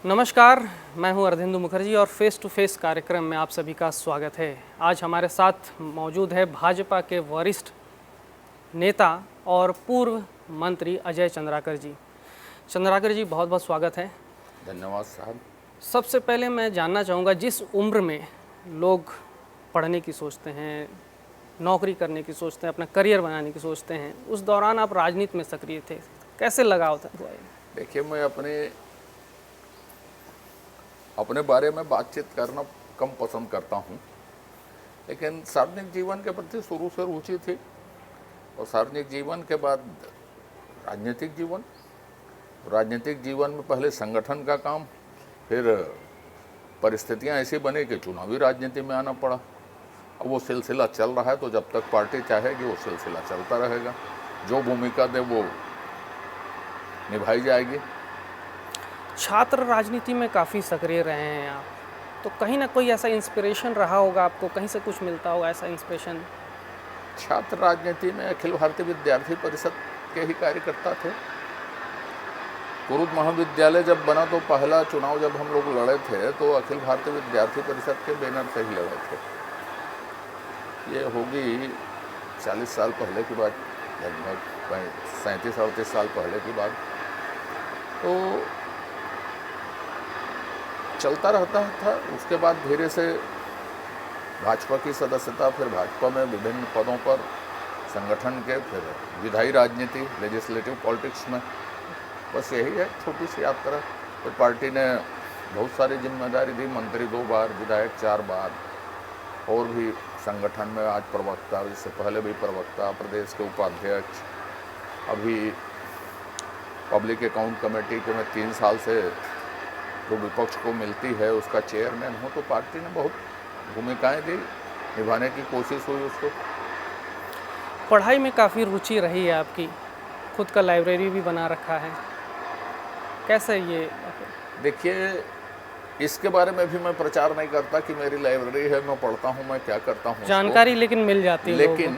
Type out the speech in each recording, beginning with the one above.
नमस्कार, मैं हूं अर्धेंदु मुखर्जी और फेस टू फेस कार्यक्रम में आप सभी का स्वागत है। आज हमारे साथ मौजूद है भाजपा के वरिष्ठ नेता और पूर्व मंत्री अजय चंद्राकर जी। चंद्राकर जी, बहुत बहुत स्वागत है। धन्यवाद साहब। सबसे पहले मैं जानना चाहूँगा, जिस उम्र में लोग पढ़ने की सोचते हैं, नौकरी करने की सोचते हैं, अपना करियर बनाने की सोचते हैं, उस दौरान आप राजनीति में सक्रिय थे, कैसे लगाव था? देखिए, मैं अपने बारे में बातचीत करना कम पसंद करता हूँ, लेकिन सार्वजनिक जीवन के प्रति शुरू से रुचि थी और सार्वजनिक जीवन के बाद राजनीतिक जीवन में पहले संगठन का काम, फिर परिस्थितियाँ ऐसी बनी कि चुनावी राजनीति में आना पड़ा। अब वो सिलसिला चल रहा है, तो जब तक पार्टी चाहेगी वो सिलसिला चलता रहेगा। जो भूमिका दे वो निभाई जाएगी। छात्र राजनीति में काफ़ी सक्रिय रहे हैं आप, तो कहीं ना कोई ऐसा इंस्पिरेशन रहा होगा आपको, कहीं से कुछ मिलता होगा ऐसा इंस्पिरेशन? छात्र राजनीति में अखिल भारतीय विद्यार्थी परिषद के ही कार्यकर्ता थे। कुरुद महाविद्यालय जब बना तो पहला चुनाव जब हम लोग लड़े थे तो अखिल भारतीय विद्यार्थी परिषद के बैनर से ही लड़े थे। ये होगी 40 साल पहले की बात, लगभग 37-38 साल पहले की बात। तो चलता रहता था। उसके बाद धीरे से भाजपा की सदस्यता, फिर भाजपा में विभिन्न पदों पर संगठन के, फिर विधायी राजनीति, लेजिस्लेटिव पॉलिटिक्स में। बस यही है छोटी सी यात्रा। फिर पार्टी ने बहुत सारी जिम्मेदारी दी, मंत्री 2 बार, विधायक 4 बार, और भी संगठन में आज प्रवक्ता, इससे पहले भी प्रवक्ता, प्रदेश के उपाध्यक्ष, अभी पब्लिक अकाउंट कमेटी के मैं 3 साल से जो विपक्ष को मिलती है उसका चेयरमैन हूँ। तो पार्टी ने बहुत भूमिकाएं दी, निभाने की कोशिश हुई उसको। पढ़ाई में काफ़ी रुचि रही है आपकी, खुद का लाइब्रेरी भी बना रखा है, कैसे ये? देखिए, इसके बारे में भी मैं प्रचार नहीं करता कि मेरी लाइब्रेरी है, मैं पढ़ता हूँ, मैं क्या करता हूँ। जानकारी लेकिन मिल जाती है, लेकिन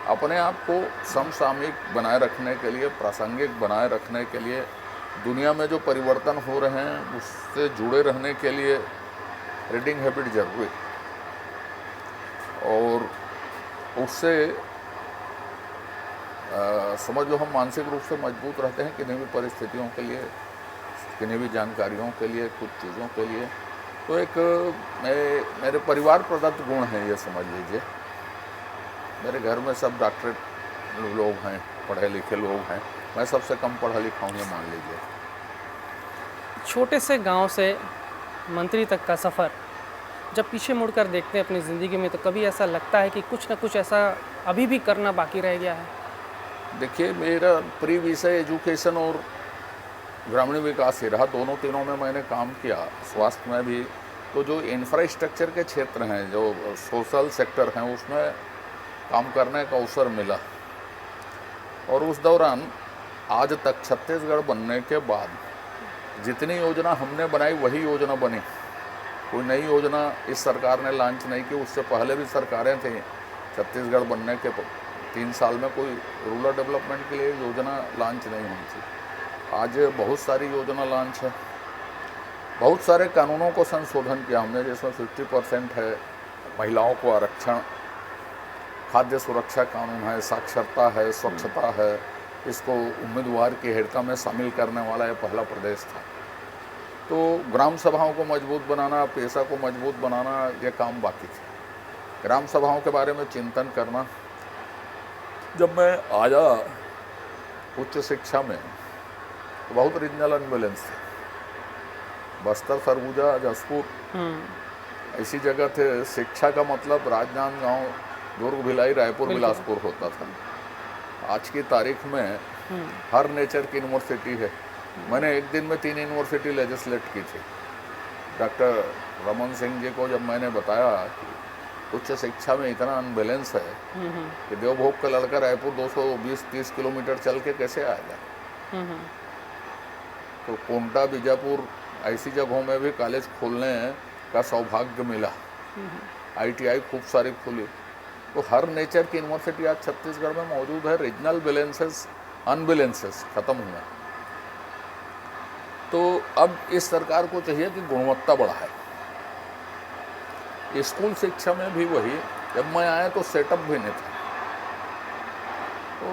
अपने आप को समसामयिक बनाए रखने के लिए, प्रासंगिक बनाए रखने के लिए, दुनिया में जो परिवर्तन हो रहे हैं उससे जुड़े रहने के लिए रीडिंग हैबिट जरूरी है। और उससे समझ लो हम मानसिक रूप से मजबूत रहते हैं किन्हीं भी परिस्थितियों के लिए, किन्हीं भी जानकारियों के लिए, कुछ चीज़ों के लिए। तो एक मेरे परिवार प्रदत्त गुण है, ये समझ लीजिए। मेरे घर में सब डॉक्टरेट लोग हैं, पढ़े लिखे लोग हैं, मैं सबसे कम पढ़ा लिखा हूँ, ये मान लीजिए। छोटे से गांव से मंत्री तक का सफ़र जब पीछे मुड़कर देखते हैं अपनी ज़िंदगी में, तो कभी ऐसा लगता है कि कुछ ना कुछ ऐसा अभी भी करना बाकी रह गया है? देखिए, मेरा प्री विषय एजुकेशन और ग्रामीण विकास ही रहा। दोनों तीनों में मैंने काम किया, स्वास्थ्य में भी। तो जो इंफ्रास्ट्रक्चर के क्षेत्र हैं, जो सोशल सेक्टर हैं, उसमें काम करने का अवसर मिला। और उस दौरान आज तक छत्तीसगढ़ बनने के बाद जितनी योजना हमने बनाई वही योजना बनी। कोई नई योजना इस सरकार ने लॉन्च नहीं की। उससे पहले भी सरकारें थी। छत्तीसगढ़ बनने के 3 साल में कोई रूरल डेवलपमेंट के लिए योजना लॉन्च नहीं हुई थी। आज बहुत सारी योजना लॉन्च है। बहुत सारे कानूनों को संशोधन किया हमने, जिसमें 50% है महिलाओं को आरक्षण, खाद्य सुरक्षा कानून है, साक्षरता है, स्वच्छता है। इसको उम्मीदवार की हैसियत में शामिल करने वाला ये पहला प्रदेश था। तो ग्राम सभाओं को मजबूत बनाना, पेशा को मजबूत बनाना, ये काम बाकी थे। ग्राम सभाओं के बारे में चिंतन करना। जब मैं आया उच्च शिक्षा में तो बहुत रीजनल अनबैलेंस थे। बस्तर, सरगुजा, जसपुर ऐसी जगह थे। शिक्षा का मतलब राजनांदगांव, दुर्ग, भिलाई, रायपुर, बिलासपुर होता था। आज की तारीख में हर नेचर की यूनिवर्सिटी है। मैंने एक दिन में 3 यूनिवर्सिटी लेजिस्लेट की थी। डॉक्टर रमन सिंह जी को जब मैंने बताया कि उच्च शिक्षा में इतना अनबैलेंस है कि देवभोग का लड़का रायपुर 220-30 किलोमीटर चल के कैसे आएगा, तो कोंटा, बीजापुर ऐसी जगहों में भी कॉलेज खोलने का सौभाग्य मिला। ITI खूब सारी खुली। तो हर नेचर की यूनिवर्सिटी आज छत्तीसगढ़ में मौजूद है। रीजनल बैलेंसेस, अनबैलेंसेस खत्म हुए। तो अब इस सरकार को चाहिए कि गुणवत्ता बढ़ाए। स्कूल शिक्षा में भी वही, जब मैं आया तो सेटअप भी नहीं था, तो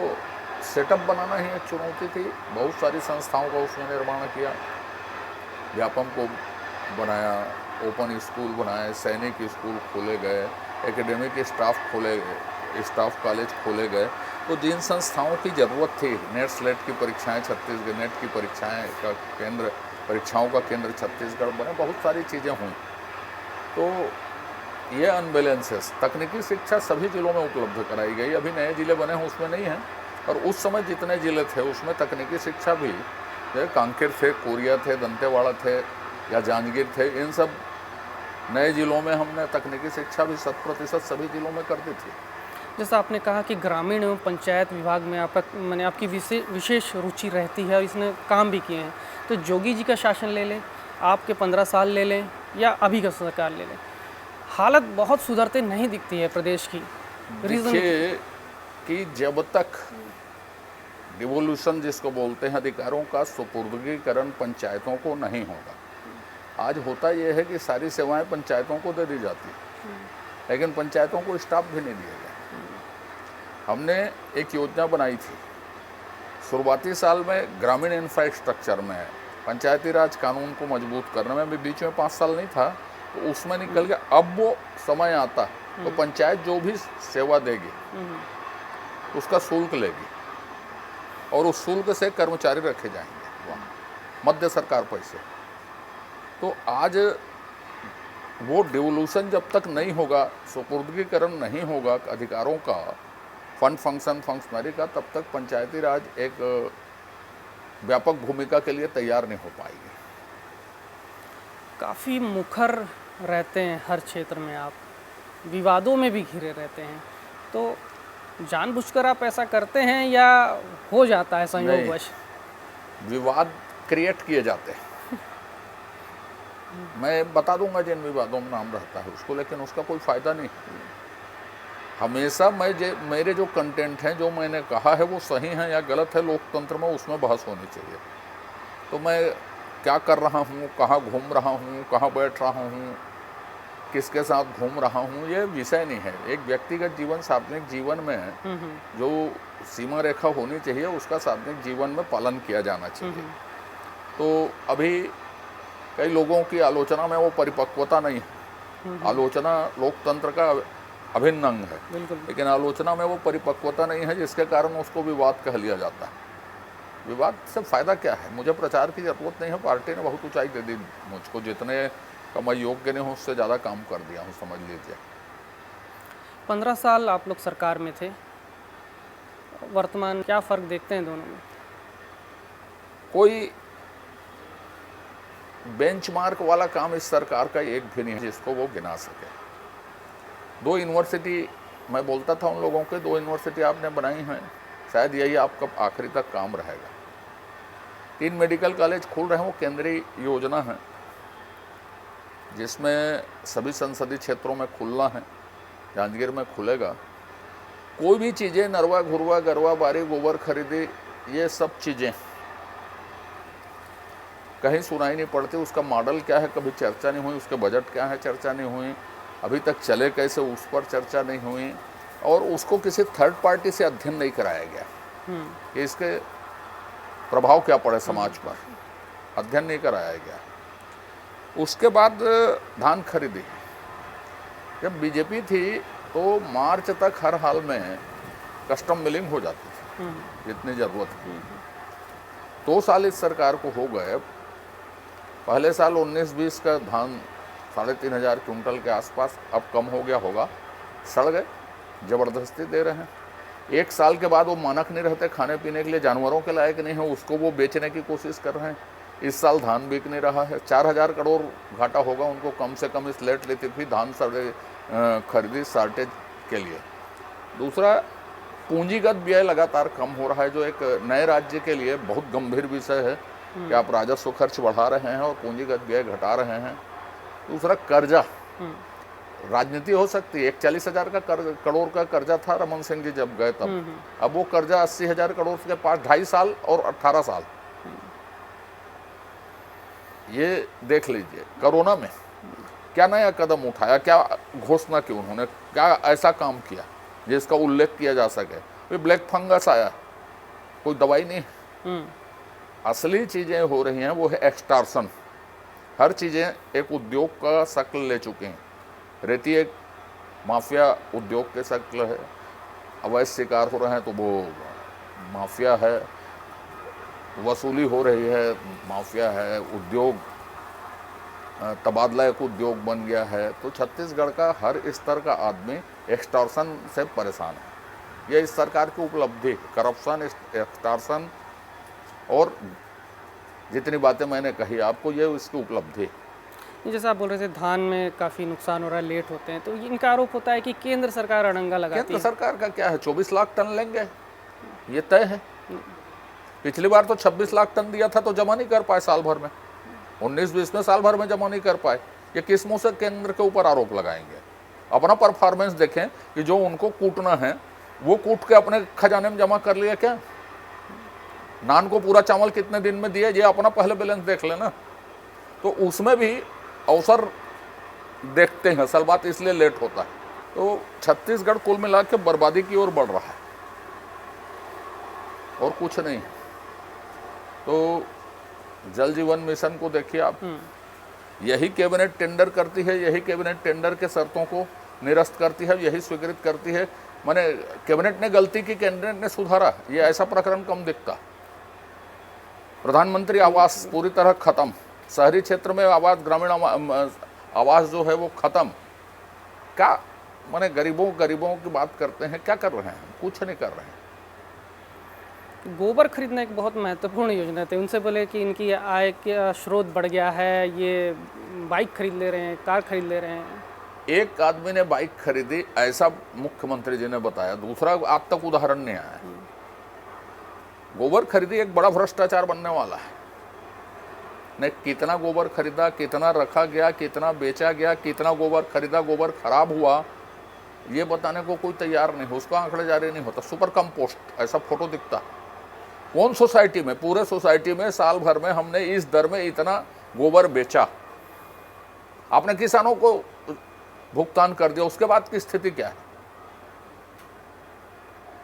सेटअप बनाना ही एक चुनौती थी। बहुत सारी संस्थाओं का उसमें निर्माण किया, व्यापम को बनाया, ओपन स्कूल बनाए, सैनिक स्कूल खोले गए, एकेडमिक स्टाफ कॉलेज खोले गए। तो जिन संस्थाओं की ज़रूरत थी, नेट स्लेट की परीक्षाएं, छत्तीसगढ़ नेट की परीक्षाएं का केंद्र, परीक्षाओं का केंद्र छत्तीसगढ़ बने, बहुत सारी चीज़ें हुई। तो ये अनबैलेंसेस, तकनीकी शिक्षा सभी जिलों में उपलब्ध कराई गई। अभी नए जिले बने हैं उसमें नहीं है, और उस समय जितने जिले थे उसमें तकनीकी शिक्षा भी, कांकेर थे, कोरिया थे, दंतेवाड़ा थे या जांजगीर थे, इन सब नए जिलों में हमने तकनीकी शिक्षा भी 100% सभी जिलों में कर दी थी। जैसा आपने कहा कि ग्रामीण एवं पंचायत विभाग में आपकी विशेष रुचि रहती है और इसने काम भी किए हैं। तो जोगी जी का शासन ले लें, आपके 15 साल ले लें, या अभी का सरकार ले लें, हालत बहुत सुधरते नहीं दिखती है प्रदेश की। देखिए कि जब तक डिवोल्यूशन जिसको बोलते हैं, अधिकारों का सुपुर्दगीकरण पंचायतों को नहीं होगा। आज होता यह है कि सारी सेवाएं पंचायतों को दे दी जाती है, लेकिन पंचायतों को स्टाफ भी नहीं दिया गया। हमने एक योजना बनाई थी शुरुआती साल में, ग्रामीण इंफ्रास्ट्रक्चर में पंचायती राज कानून को मजबूत करने में भी बीच में 5 साल नहीं था, तो उसमें निकल गया। अब वो समय आता तो पंचायत जो भी सेवा देगी उसका शुल्क लेगी, और उस शुल्क से कर्मचारी रखे जाएंगे वहाँ, मध्य सरकार पैसे। तो आज वो डिवोल्यूशन जब तक नहीं होगा, सुपुर्दगीकरण नहीं होगा अधिकारों का, फंड फंक्शन फंक्शनरी का, तब तक पंचायती राज एक व्यापक भूमिका के लिए तैयार नहीं हो पाएगी। काफ़ी मुखर रहते हैं हर क्षेत्र में, आप विवादों में भी घिरे रहते हैं, तो जानबूझकर आप ऐसा करते हैं या हो जाता है संयोगवश? विवाद क्रिएट किए जाते हैं। मैं बता दूंगा जिन विवादों में नाम रहता है उसको, लेकिन उसका कोई फ़ायदा नहीं। हमेशा मेरे जो कंटेंट हैं, जो मैंने कहा है वो सही है या गलत है, लोकतंत्र में उसमें बहस होनी चाहिए। तो मैं क्या कर रहा हूँ, कहाँ घूम रहा हूँ, कहाँ बैठ रहा हूँ, किसके साथ घूम रहा हूँ, ये विषय नहीं है। एक व्यक्तिगत जीवन, सार्वजनिक जीवन में जो सीमा रेखा होनी चाहिए उसका सार्वजनिक जीवन में पालन किया जाना चाहिए। तो अभी कई लोगों की आलोचना में वो परिपक्वता नहीं है। आलोचना लोकतंत्र का अभिन्न अंग है, लेकिन आलोचना में वो परिपक्वता नहीं है, जिसके कारण उसको विवाद कह लिया जाता है। विवाद से फ़ायदा क्या है? मुझे प्रचार की ज़रूरत नहीं है, पार्टी ने बहुत ऊंचाई दे दी मुझको, जितने का मैं योग्य नहीं हूँ उससे ज़्यादा काम कर दिया हूँ, समझ लीजिए। 15 साल आप लोग सरकार में थे, वर्तमान क्या फ़र्क देखते हैं दोनों में? कोई बेंचमार्क वाला काम इस सरकार का एक भी नहीं है जिसको वो गिना सके। 2 यूनिवर्सिटी, मैं बोलता था उन लोगों के, 2 यूनिवर्सिटी आपने बनाई हैं, शायद यही आपका आखिरी तक काम रहेगा। 3 मेडिकल कॉलेज खुल रहे हैं, वो केंद्रीय योजना है जिसमें सभी संसदीय क्षेत्रों में खुलना है। जांजगीर में खुलेगा। कोई भी चीज़ें, नरवा घुरवा गरवा बारी गोबर खरीदी, ये सब चीज़ें कहीं सुनाई नहीं पड़ती। उसका मॉडल क्या है कभी चर्चा नहीं हुई, उसके बजट क्या है चर्चा नहीं हुई, अभी तक चले कैसे उस पर चर्चा नहीं हुई, और उसको किसी थर्ड पार्टी से अध्ययन नहीं कराया गया कि इसके प्रभाव क्या पड़े समाज पर, अध्ययन नहीं कराया गया। उसके बाद धान खरीदी, जब बीजेपी थी तो मार्च तक हर हाल में कस्टम मिलिंग हो जाती थी जितनी ज़रूरत थी। 2 साल इस सरकार को हो गए। पहले साल 19-20 का धान 3,500 क्विंटल के आसपास, अब कम हो गया होगा, सड़ गए, ज़बरदस्ती दे रहे हैं। 1 साल के बाद वो मानक नहीं रहते, खाने पीने के लिए जानवरों के लायक नहीं है, उसको वो बेचने की कोशिश कर रहे हैं। इस साल धान बिक नहीं रहा है, 4,000 करोड़ घाटा होगा उनको कम से कम इस लेट लेती थी धान खरीदी शार्टेज के लिए। दूसरा, पूंजीगत व्यय लगातार कम हो रहा है, जो एक नए राज्य के लिए बहुत गंभीर विषय है कि आप राजस्व खर्च बढ़ा रहे हैं और पूंजीगत व्यय घटा रहे हैं। दूसरा, कर्जा, राजनीति हो सकती है। 41,000 का करोड़ का कर्जा था रमन सिंह जी जब गए तब, अब वो कर्जा 80,000 करोड़ के पास, 2.5 साल और 18 साल। ये देख लीजिए कोरोना में क्या नया कदम उठाया, क्या घोषणा की उन्होंने, क्या ऐसा काम किया जिसका उल्लेख किया जा सके। ये ब्लैक फंगस आया, कोई दवाई नहीं। असली चीज़ें हो रही हैं वो है एक्सटॉर्शन। हर चीज़ें एक उद्योग का शक्ल ले चुके हैं। रेती एक माफिया उद्योग के शक्ल है, अवैध शिकार हो रहे हैं तो वो माफिया है, वसूली हो रही है माफिया है, उद्योग तबादला एक उद्योग बन गया है। तो छत्तीसगढ़ का हर स्तर का आदमी एक्सटॉर्शन से परेशान है। ये इस सरकार की उपलब्धि, करप्शन, एक्सटॉर्शन और जितनी बातें मैंने कही आपको, ये इसकी उपलब्धि। जैसा आप बोल रहे थे धान में काफ़ी नुकसान हो रहा है, लेट होते हैं, तो इनका आरोप होता है कि केंद्र सरकार अड़ंगा लगाती केंद्र है। सरकार का क्या है, 24 लाख टन लेंगे, ये तय है। पिछली बार तो 26 लाख टन दिया था तो जमा नहीं कर पाए साल भर में, 19-20 में साल भर में जमा नहीं कर पाए। ये किस मुंह से केंद्र के ऊपर आरोप लगाएंगे? अपना परफॉर्मेंस देखें कि जो उनको कूटना है वो कूट के अपने खजाने में जमा कर लिया क्या? नान को पूरा चावल कितने दिन में दिए, ये अपना पहले बैलेंस देख लेना। तो उसमें भी अवसर देखते हैं, असल बात इसलिए लेट होता है। तो छत्तीसगढ़ कुल मिला के बर्बादी की ओर बढ़ रहा है और कुछ नहीं। तो जल जीवन मिशन को देखिए आप, यही कैबिनेट टेंडर करती है, यही कैबिनेट टेंडर के शर्तों को निरस्त करती है, यही स्वीकृत करती है। माने कैबिनेट ने गलती की, कैबिनेट ने सुधारा, ये ऐसा प्रकरण कम दिखता। प्रधानमंत्री आवास पूरी तरह खत्म, शहरी क्षेत्र में आवास, ग्रामीण आवास जो है वो खत्म। क्या माने गरीबों की बात करते हैं, क्या कर रहे हैं? कुछ नहीं कर रहे हैं। गोबर खरीदना एक बहुत महत्वपूर्ण योजना थी, उनसे बोले कि इनकी आय का स्रोत बढ़ गया है, ये बाइक खरीद ले रहे हैं, कार खरीद ले रहे हैं। एक आदमी ने बाइक खरीदी ऐसा मुख्यमंत्री जी ने बताया, दूसरा आज तक उदाहरण नहीं आया। गोबर खरीदी एक बड़ा भ्रष्टाचार बनने वाला है। ने कितना गोबर खरीदा, कितना रखा गया, कितना बेचा गया, कितना गोबर खरीदा, गोबर खराब हुआ, ये बताने को कोई तैयार नहीं, उसका आंकड़ा जारी नहीं होता। सुपर कंपोस्ट ऐसा फोटो दिखता, कौन सोसाइटी में, पूरे सोसाइटी में साल भर में हमने इस दर में इतना गोबर बेचा, आपने किसानों को भुगतान कर दिया, उसके बाद की स्थिति क्या है?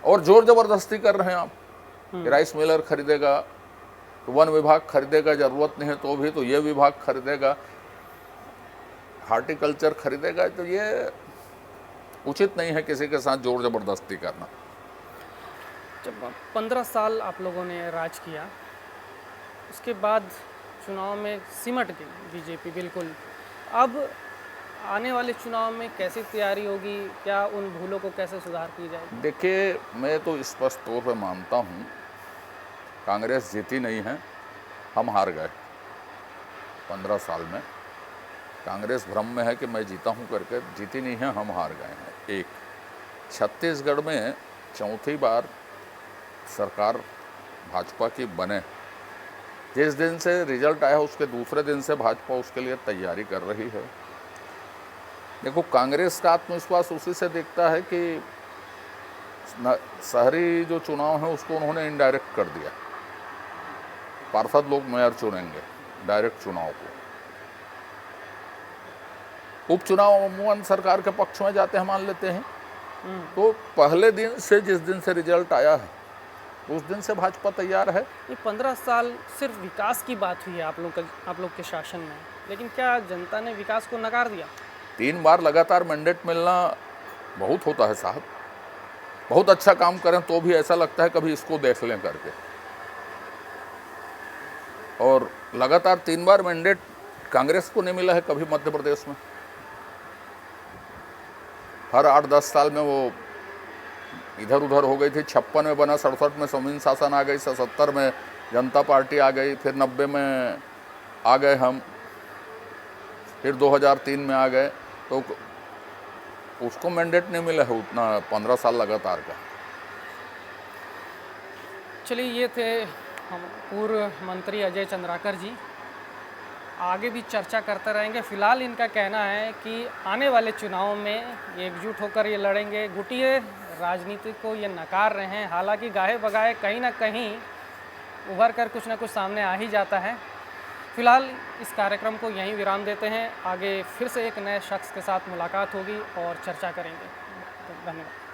और जोर जबरदस्ती कर रहे हैं आप कि राइस मिलर खरीदेगा तो वन विभाग खरीदेगा, जरूरत नहीं है तो भी तो ये विभाग खरीदेगा, हार्टिकल्चर खरीदेगा। तो ये उचित नहीं है किसी के साथ जोर जबरदस्ती करना। जब 15 साल आप लोगों ने राज किया, उसके बाद चुनाव में सिमट गई बीजेपी बिल्कुल। अब आने वाले चुनाव में कैसी तैयारी होगी, क्या उन भूलों को कैसे सुधार की जाएगी? देखिए, मैं तो स्पष्ट तौर पर मानता हूँ कांग्रेस जीती नहीं है, हम हार गए 15 साल में। कांग्रेस भ्रम में है कि मैं जीता हूँ करके, जीती नहीं है, हम हार गए हैं। एक, छत्तीसगढ़ में चौथी बार सरकार भाजपा की बने, जिस दिन से रिजल्ट आया उसके दूसरे दिन से भाजपा उसके लिए तैयारी कर रही है। देखो, कांग्रेस का आत्मविश्वास उसी से दिखता है कि शहरी जो चुनाव है उसको उन्होंने इनडायरेक्ट कर दिया, पार्षद लोग मेयर चुनेंगे, डायरेक्ट चुनाव को। उपचुनाव अमूमन सरकार के पक्ष में जाते हैं, मान लेते हैं। तो पहले दिन से, जिस दिन से रिजल्ट आया है उस दिन से भाजपा तैयार है। ये 15 साल सिर्फ विकास की बात हुई है आप लोग के शासन में, लेकिन क्या जनता ने विकास को नकार दिया? 3 बार लगातार मैंडेट मिलना बहुत होता है साहब। बहुत अच्छा काम करें तो भी ऐसा लगता है कभी इसको देख लें करके। और लगातार 3 बार मैंडेट कांग्रेस को नहीं मिला है कभी मध्य प्रदेश में। हर 8-10 साल में वो इधर उधर हो गई थी। 56 में बना, 67 में संविधान शासन आ गई, 77 में जनता पार्टी आ गई, फिर 90 में आ गए हम, फिर 2003 में आ गए। तो उसको मैंडेट नहीं मिला है उतना 15 साल लगातार का। चलिए, ये थे हम पूर्व मंत्री अजय चंद्राकर जी। आगे भी चर्चा करते रहेंगे। फिलहाल इनका कहना है कि आने वाले चुनाव में ये एकजुट होकर ये लड़ेंगे। गुटिये राजनीति को ये नकार रहे हैं, हालांकि गाहे बगाहे कहीं ना कहीं उभर कर कुछ ना कुछ सामने आ ही जाता है। फिलहाल इस कार्यक्रम को यहीं विराम देते हैं। आगे फिर से एक नए शख्स के साथ मुलाकात होगी और चर्चा करेंगे। तो धन्यवाद।